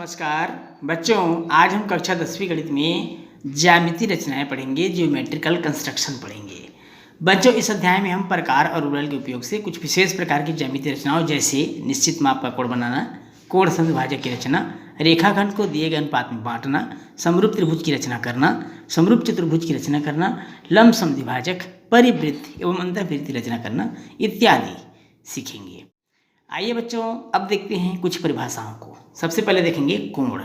नमस्कार बच्चों, आज हम कक्षा 10वीं गणित में ज्यामितीय रचनाएं पढ़ेंगे, ज्योमेट्रिकल कंस्ट्रक्शन पढ़ेंगे। बच्चों, इस अध्याय में हम प्रकार और रूलर के उपयोग से कुछ विशेष प्रकार की ज्यामितीय रचनाओं जैसे निश्चित माप का कोण बनाना, कोण समद्विभाजक की रचना, रेखाखंड को दिए गए अनुपात में बांटना, समरूप त्रिभुज की रचना करना, समरूप चतुर्भुज की रचना करना, लंब समद्विभाजक, परिवृत्त एवं अंतर्वृत्त की रचना करना इत्यादि सीखेंगे। आइए बच्चों, अब देखते हैं कुछ परिभाषाओं को। सबसे पहले देखेंगे कोण।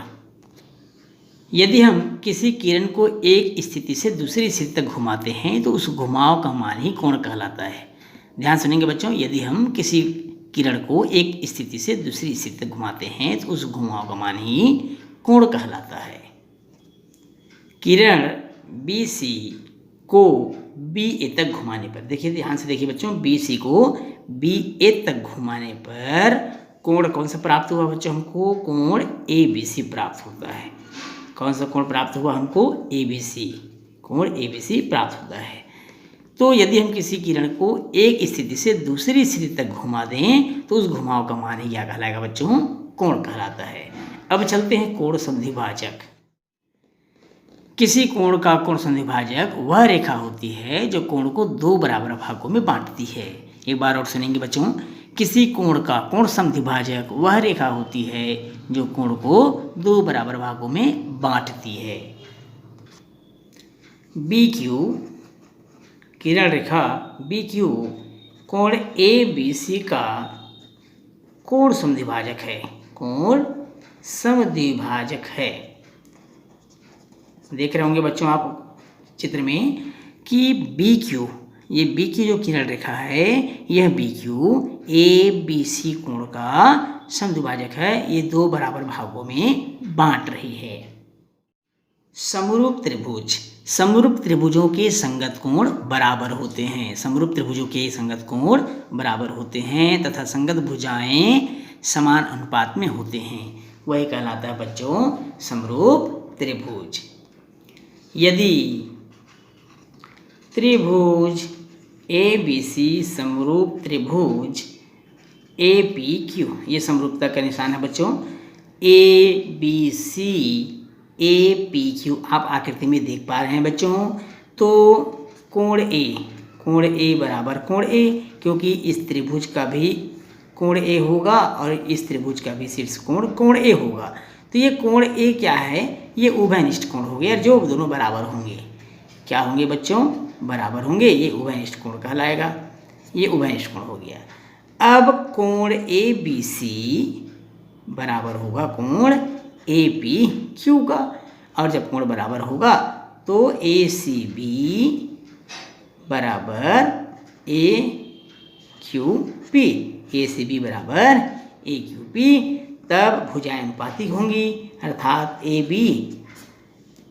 यदि हम किसी किरण को एक स्थिति से दूसरी स्थिति तक घुमाते हैं तो उस घुमाव का मान ही कोण कहलाता है। ध्यान सुनेंगे बच्चों, यदि हम किसी किरण को एक स्थिति से दूसरी स्थिति तक घुमाते हैं तो उस घुमाव का मान ही कोण कहलाता है। किरण BC को BA तक घुमाने पर, देखिए ध्यान से देखिए बच्चों, BC को BA तक घुमाने पर कोण कौन सा प्राप्त हुआ बच्चों? हमको कोण ABC प्राप्त होता है। कौन सा कोण प्राप्त हुआ हमको? ABC, कोण ABC प्राप्त होता है। तो यदि हम किसी किरण को एक स्थिति से दूसरी स्थिति तक घुमा दें तो उस घुमाव का मान ही क्या कहलाएगा बच्चों? कोण कहलाता है। अब चलते हैं कोण समद्विभाजक। किसी कोण का कोण समद्विभाजक वह रेखा होती है जो कोण को दो बराबर भागों में बांटती है। एक बार और सुनेंगे बच्चों, किसी कोण का कोण समद्विभाजक वह रेखा होती है जो कोण को दो बराबर भागों में बांटती है। BQ, किरण रेखा BQ कोण ABC का कोण समद्विभाजक है, कोण समद्विभाजक है। देख रहे होंगे बच्चों आप चित्र में कि BQ, ये BQ जो किरण रेखा है, यह BQ ABC कोण का समद्विभाजक है। ये दो बराबर भागों में बांट रही है। समरूप त्रिभुज, समरूप त्रिभुजों के संगत कोण बराबर होते हैं। समरूप त्रिभुजों के संगत कोण बराबर होते हैं तथा संगत भुजाएं समान अनुपात में होते हैं। वही कहलाता है बच्चों समरूप त्रिभुज। यदि त्रिभुज ABC समरूप त्रिभुज APQ, ये समरूपता का निशान है बच्चों, ABC APQ आप आकृति में देख पा रहे हैं बच्चों। तो कोण A बराबर कोण A, क्योंकि इस त्रिभुज का भी कोण A होगा और इस त्रिभुज का भी शीर्ष कोण A होगा। तो ये कोण A क्या है? ये उभयनिष्ठ कोण हो गया, जो दोनों बराबर होंगे। क्या होंगे बच्चों? बराबर होंगे। ये उभयनिष्ठ कोण कहलाएगा। ये उभयनिष्ठ कोण हो गया। अब कोण ABC बराबर होगा कोण APQ का, और जब कोण बराबर होगा तो ACB बराबर AQP, ACB बराबर AQP। तब भुजाएं अनुपातिक होंगी, अर्थात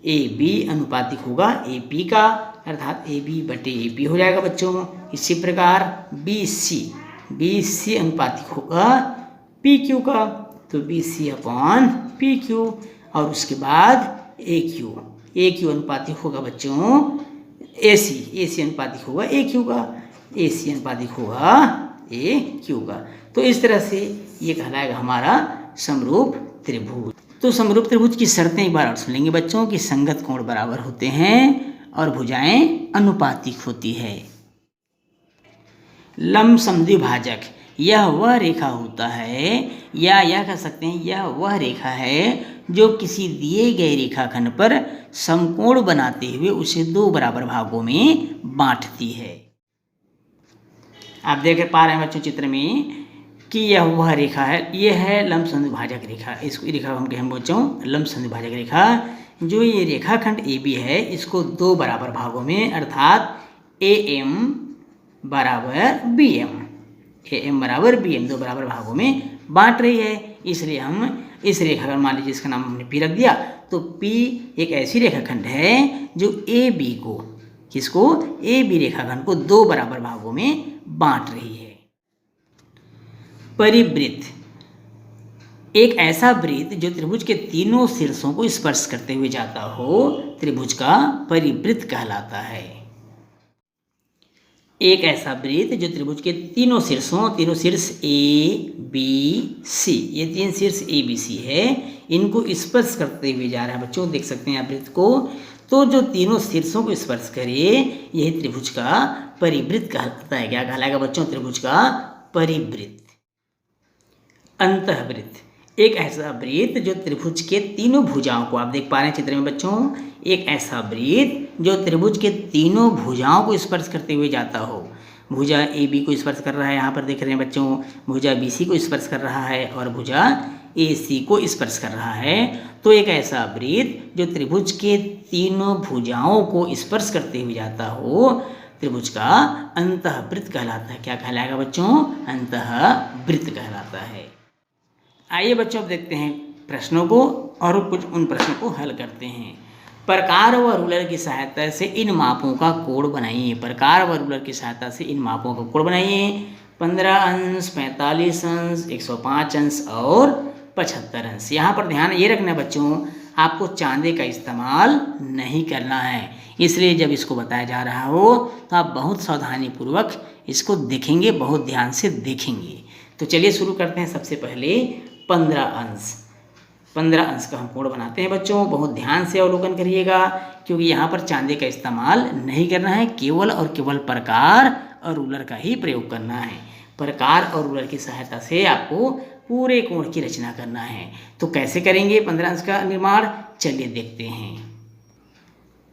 AB अनुपातिक होगा AP का, अर्थात AB बटे AP हो जाएगा बच्चों। इसी प्रकार BC अनुपातिक होगा PQ का, तो BC अपॉन PQ। और उसके बाद AQ अनुपातिक होगा बच्चों AC अनुपातिक होगा AQ का, AC अनुपातिक होगा AQ का। तो इस तरह से ये कहलाएगा हमारा समरूप त्रिभुज। तो समरूप त्रिभुज की शर्तें एक बार और सुन लेंगे बच्चों कि संगत कोण बराबर होते हैं और भुजाएं अनुपातिक होती है। लंब समद्विभाजक, यह वह रेखा होता है, या यह कह सकते हैं यह वह रेखा है जो किसी दिए गए रेखाखंड पर समकोण बनाते हुए उसे दो बराबर भागों में बांटती है। आप देख पा रहे हैं बच्चों चित्र में कि यह वह रेखा है। यह है लंब समद्विभाजक रेखा। इसको रेखा हम कहें बच्चों लंब समद्विभाजक रेखा। जो ये रेखाखंड AB है, इसको दो बराबर भागों में, अर्थात AM बराबर BM दो बराबर भागों में बांट रही है। इसलिए हम इस रेखाखंड, मान लीजिए इसका नाम हमने P रख दिया, तो P एक ऐसी रेखाखंड है जो AB को, किसको? AB रेखाखंड को दो बराबर भागों में बांट रही है। परिवृत्त, एक ऐसा वृत्त जो त्रिभुज के तीनों शीर्षों को स्पर्श करते हुए जाता हो, त्रिभुज का परिवृत्त कहलाता है। एक ऐसा वृत्त जो त्रिभुज के तीनों शीर्ष A B C, ये तीन शीर्ष ABC है, इनको स्पर्श करते हुए जा रहा है बच्चों, देख सकते हैं आप वृत्त को। तो जो तीनों शीर्षों को स्पर्श करे यही त्रिभुज का परिवृत्त कहलाता है। क्या कहलाएगा बच्चों? त्रिभुज का परिवृत्त। अंतःवृत्त एक ऐसा वृत्त जो त्रिभुज के तीनों भुजाओं को, आप देख पा रहे हैं चित्र में बच्चों, एक ऐसा वृत्त जो त्रिभुज के तीनों भुजाओं को स्पर्श करते हुए जाता हो। भुजा ए बी को स्पर्श कर रहा है, यहाँ पर देख रहे हैं बच्चों, भुजा बी सी को स्पर्श कर रहा है और भुजा ए सी को स्पर्श कर रहा है। तो एक ऐसा वृत्त जो त्रिभुज के तीनों भुजाओं को स्पर्श करते हुए जाता हो, त्रिभुज का अंतःवृत्त कहलाता है। क्या कहलाएगा बच्चों? अंतःवृत्त कहलाता है। आइए बच्चों अब देखते हैं प्रश्नों को और कुछ उन प्रश्नों को हल करते हैं। प्रकार व रूलर की सहायता से इन मापों का कोण बनाइए। प्रकार व रूलर की सहायता से इन मापों का कोण बनाइए। 15 अंश, 45 अंश, 105 अंश और 75 अंश। यहाँ पर ध्यान ये रखना बच्चों, आपको चांदे का इस्तेमाल नहीं करना है, इसलिए जब इसको बताया जा रहा हो तो आप बहुत सावधानीपूर्वक इसको देखेंगे, बहुत ध्यान से देखेंगे। तो चलिए शुरू करते हैं। सबसे पहले 15 अंश। 15 अंश का हम कोण बनाते हैं बच्चों, बहुत ध्यान से अवलोकन करिएगा, क्योंकि यहाँ पर चांदे का इस्तेमाल नहीं करना है, केवल और केवल प्रकार और रूलर का ही प्रयोग करना है। प्रकार और रूलर की सहायता से आपको पूरे कोण की रचना करना है। तो कैसे करेंगे 15 अंश का निर्माण, चलिए देखते हैं।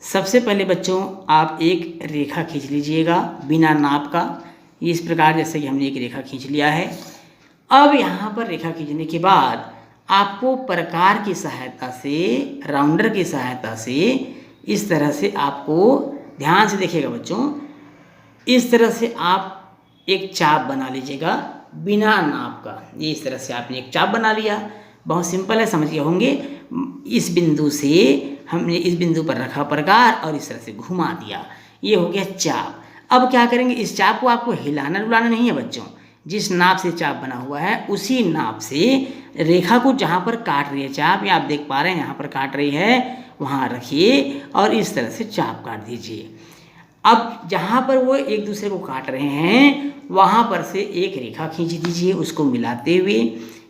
सबसे पहले बच्चों आप एक रेखा खींच लीजिएगा बिना नाप का, इस प्रकार, जैसे कि हमने एक रेखा खींच लिया है। अब यहाँ पर रेखा खींचने के बाद आपको प्रकार की सहायता से, राउंडर की सहायता से, इस तरह से आपको ध्यान से देखिएगा बच्चों, इस तरह से आप एक चाप बना लीजिएगा बिना नाप का। ये इस तरह से आपने एक चाप बना लिया, बहुत सिंपल है, समझ गए होंगे। इस बिंदु से हमने इस बिंदु पर रखा प्रकार और इस तरह से घुमा दिया, ये हो गया चाप। अब क्या करेंगे, इस चाप को आपको हिलाना डुलाना नहीं है बच्चों, जिस नाप से चाप बना हुआ है उसी नाप से रेखा को जहाँ पर काट रही है चाप, या आप देख पा रहे हैं यहाँ पर काट रही है, वहाँ रखिए और इस तरह से चाप काट दीजिए। अब जहाँ पर वो एक दूसरे को काट रहे हैं वहाँ पर से एक रेखा खींच दीजिए, उसको मिलाते हुए,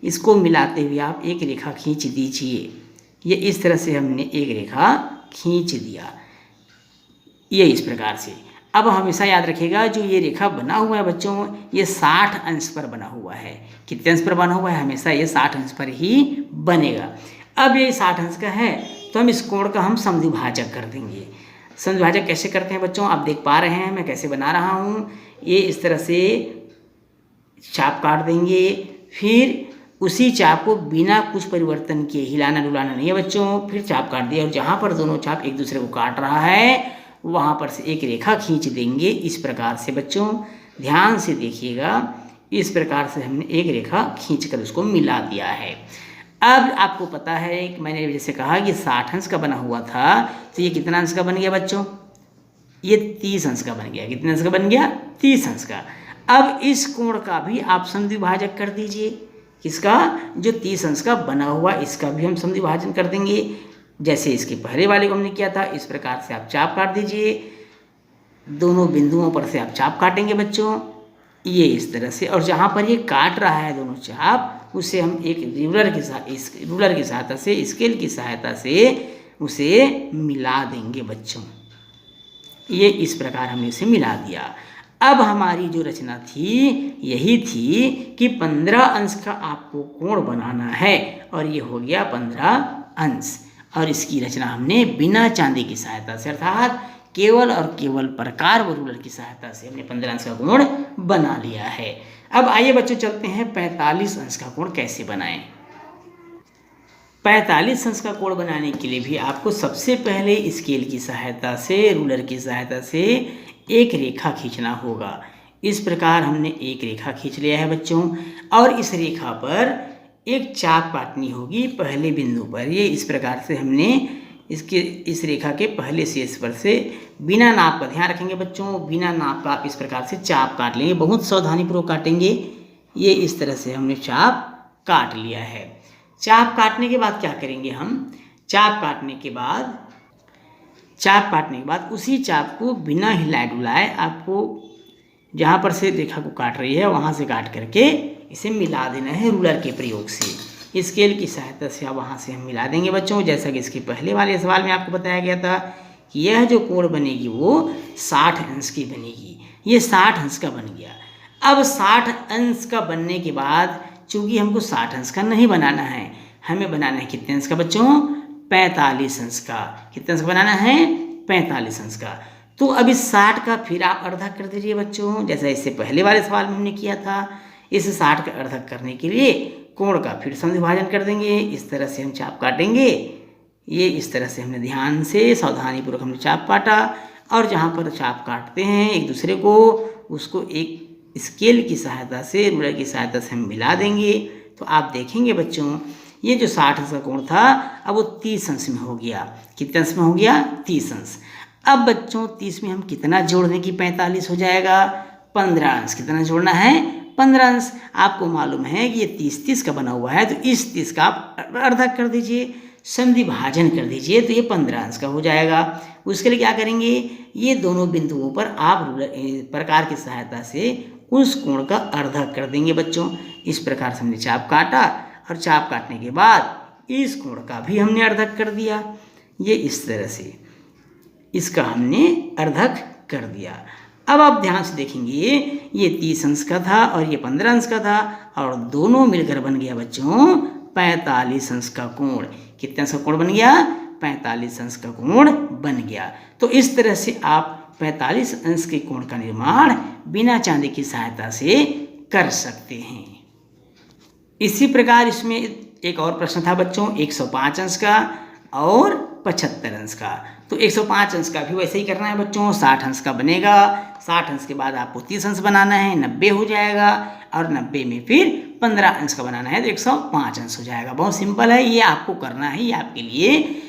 इसको मिलाते हुए आप एक रेखा खींच दीजिए। ये इस तरह से हमने एक रेखा खींच दिया, ये इस प्रकार से। अब हमेशा याद रखिएगा जो ये रेखा बना हुआ है बच्चों, ये 60 अंश पर बना हुआ है। कितने अंश पर बना हुआ है? हमेशा ये 60 अंश पर ही बनेगा। अब ये 60 अंश का है तो हम इस कोण का हम समद्विभाजक कर देंगे। समद्विभाजक कैसे करते हैं बच्चों, आप देख पा रहे हैं मैं कैसे बना रहा हूँ। ये इस तरह से चाप काट देंगे, फिर उसी चाप को बिना कुछ परिवर्तन किए, हिलाना डुलाना नहीं है बच्चों, फिर चाप काट दिया और जहाँ पर दोनों चाप एक दूसरे को काट रहा है वहाँ पर से एक रेखा खींच देंगे। इस प्रकार से बच्चों ध्यान से देखिएगा, इस प्रकार से हमने एक रेखा खींचकर उसको मिला दिया है। अब आपको पता है कि मैंने जैसे कहा कि 60 अंश का बना हुआ था, तो ये कितना अंश का बन गया बच्चों? ये 30 अंश का बन गया। कितने अंश का बन गया? 30 अंश का। अब इस कोण का भी आप समद्विभाजक कर दीजिए। किसका? जो 30 अंश का बना हुआ, इसका भी हम समद्विभाजन कर देंगे, जैसे इसके पहले वाले को हमने किया था। इस प्रकार से आप चाप काट दीजिए, दोनों बिंदुओं पर से आप चाप काटेंगे बच्चों, ये इस तरह से। और जहाँ पर ये काट रहा है दोनों चाप, उसे हम एक रूलर की सहायता से, स्केल की सहायता से उसे मिला देंगे बच्चों। ये इस प्रकार हमने इसे मिला दिया। अब हमारी जो रचना थी यही थी कि 15 अंश का आपको कोण बनाना है, और ये हो गया 15 अंश। और इसकी रचना हमने बिना चांदी की सहायता से, अर्थात केवल और केवल प्रकार व रूलर की सहायता से हमने 15 अंश का कोण बना लिया है। अब आइए बच्चों चलते हैं 45 अंश का कोण कैसे बनाएं। 45 अंश का कोण बनाने के लिए भी आपको सबसे पहले स्केल की सहायता से, रूलर की सहायता से एक रेखा खींचना होगा। इस प्रकार हमने एक रेखा खींच लिया है बच्चों, और इस रेखा पर एक चाप काटनी होगी पहले बिंदु पर। ये इस प्रकार से हमने इस रेखा के पहले शेष पर से बिना नाप का, ध्यान रखेंगे बच्चों, बिना नाप का आप इस प्रकार से चाप काट लेंगे, बहुत सावधानीपूर्वक काटेंगे। ये इस तरह से हमने चाप काट लिया है। चाप काटने के बाद क्या करेंगे हम? चाप काटने के बाद उसी चाप को बिना हिलाए डुलाए आपको जहाँ पर से रेखा को काट रही है वहाँ से काट करके इसे मिला देना है रूलर के प्रयोग से। स्केल की सहायता से अब वहाँ से हम मिला देंगे बच्चों। जैसा कि इसके पहले वाले सवाल में आपको बताया गया था कि यह जो कोण बनेगी वो 60 अंश की बनेगी। ये 60 अंश का बन गया। अब 60 अंश का बनने के बाद चूंकि हमको 60 अंश का नहीं बनाना है, हमें बनाना है कितने अंश का बच्चों? 45 अंश का। कितने अंश का बनाना है? 45 अंश का। तो अब इस 60 का फिर आप अर्धक कर दीजिए बच्चों, जैसा इससे पहले वाले सवाल में हमने किया था। इस 60 का अर्धक करने के लिए कोण का फिर से विभाजन कर देंगे। इस तरह से हम चाप काटेंगे। ये इस तरह से हमने ध्यान से सावधानीपूर्वक हमने चाप काटा, और जहाँ पर चाप काटते हैं एक दूसरे को, उसको एक स्केल की सहायता से, रूलर की सहायता से हम मिला देंगे। तो आप देखेंगे बच्चों, ये जो 60 अंश का कोण था अब वो 30 अंश में हो गया। कितने अंश में हो गया? 30 अंश। अब बच्चों 30 में हम कितना जोड़ दें कि 45 हो जाएगा? 15 अंश। कितना जोड़ना है? 15 अंश। आपको मालूम है कि ये 30 का बना हुआ है, तो इस 30 का आप अर्धक कर दीजिए, संधि भाजन कर दीजिए, तो ये 15 अंश का हो जाएगा। उसके लिए क्या करेंगे? ये दोनों बिंदुओं पर आप प्रकार की सहायता से उस कोण का अर्धक कर देंगे बच्चों। इस प्रकार से हमने चाप काटा, और चाप काटने के बाद इस कोण का भी हमने अर्धक कर दिया। ये इस तरह से इसका हमने अर्धक कर दिया। अब आप ध्यान से देखेंगे, ये 30 अंश का था और ये 15 अंश का था, और दोनों मिलकर बन गया बच्चों 45 अंश का कोण। कितने अंश का कोण बन गया? 45 अंश का कोण बन गया। तो इस तरह से आप 45 अंश के कोण का निर्माण बिना चांदी की सहायता से कर सकते हैं। इसी प्रकार इसमें एक और प्रश्न था बच्चों 105 अंश का और 75 अंश का। तो 105 अंश का भी वैसे ही करना है बच्चों। 60 अंश का बनेगा, 60 अंश के बाद आपको 30 अंश बनाना है, 90 हो जाएगा, और 90 में फिर 15 अंश का बनाना है, तो 105 अंश हो जाएगा। बहुत सिंपल है, ये आपको करना है, ये आपके लिए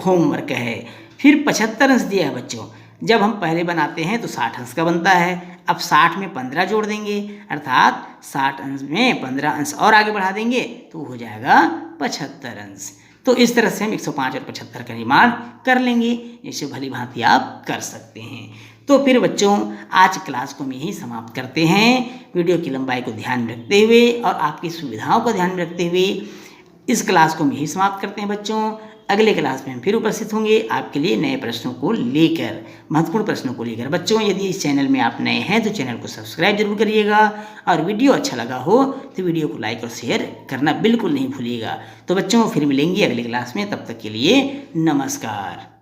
होमवर्क है। फिर 75 अंश दिया है बच्चों। जब हम पहले बनाते हैं तो 60 अंश का बनता है। अब 60 में 15 जोड़ देंगे, अर्थात 60 अंश में 15 अंश और आगे बढ़ा देंगे, तो हो जाएगा 75 अंश। तो इस तरह से हम 105 और 75 का निर्माण कर लेंगे। इसे भली भांति आप कर सकते हैं। तो फिर बच्चों आज क्लास को हम यहीं समाप्त करते हैं। वीडियो की लंबाई को ध्यान में रखते हुए और आपकी सुविधाओं को ध्यान में रखते हुए इस क्लास को हम यहीं समाप्त करते हैं बच्चों। अगले क्लास में हम फिर उपस्थित होंगे आपके लिए नए प्रश्नों को लेकर, महत्वपूर्ण प्रश्नों को लेकर। बच्चों यदि इस चैनल में आप नए हैं तो चैनल को सब्सक्राइब जरूर करिएगा, और वीडियो अच्छा लगा हो तो वीडियो को लाइक और शेयर करना बिल्कुल नहीं भूलिएगा। तो बच्चों फिर मिलेंगे अगले क्लास में, तब तक के लिए नमस्कार।